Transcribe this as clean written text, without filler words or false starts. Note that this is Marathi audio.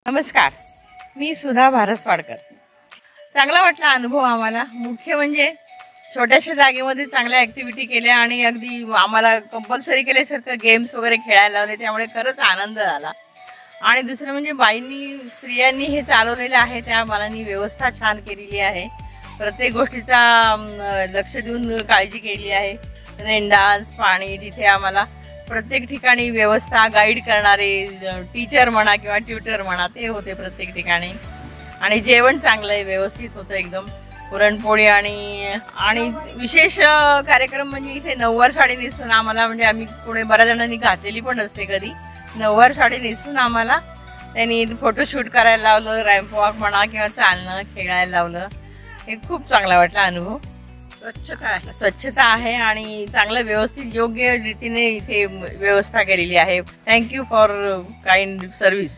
नमस्कार, मी सुधा भारसवाडकर। चांगला वाटला अनुभव आम्हाला। मुख्य म्हणजे छोट्याशा जागेमध्ये चांगल्या ॲक्टिव्हिटी केल्या आणि अगदी आम्हाला कंपल्सरी केल्यासारखं गेम्स वगैरे खेळायला लावले, त्यामुळे खरंच आनंद झाला। आणि दुसरं म्हणजे बाईंनी स्त्रियांनी हे चालवलेलं आहे, त्या मानाने व्यवस्था छान केलेली आहे। प्रत्येक गोष्टीचा लक्ष देऊन काळजी केली आहे। रेन डान्स, पाणी, तिथे आम्हाला प्रत्येक ठिकाणी व्यवस्था, गाईड करणारे टीचर म्हणा किंवा ट्युटर म्हणा ते होते प्रत्येक ठिकाणी। आणि जेवण चांगलं आहे, व्यवस्थित होतं एकदम। पुरणपोळी आणि विशेष कार्यक्रम म्हणजे इथे नऊवार साडी नेसून आम्हाला, म्हणजे आम्ही पुढे बऱ्याच जणांनी घातलेली पण असते कधी, नऊवार साडी नेसून आम्हाला त्यांनी फोटोशूट करायला लावलं, रॅम्प वॉक म्हणा किंवा चालणं, खेळायला लावलं। हे खूप चांगला वाटला अनुभव। स्वच्छता आहे आणि चांगलं व्यवस्थित योग्य रीतीने इथे व्यवस्था केलेली आहे। Thank you for kind service.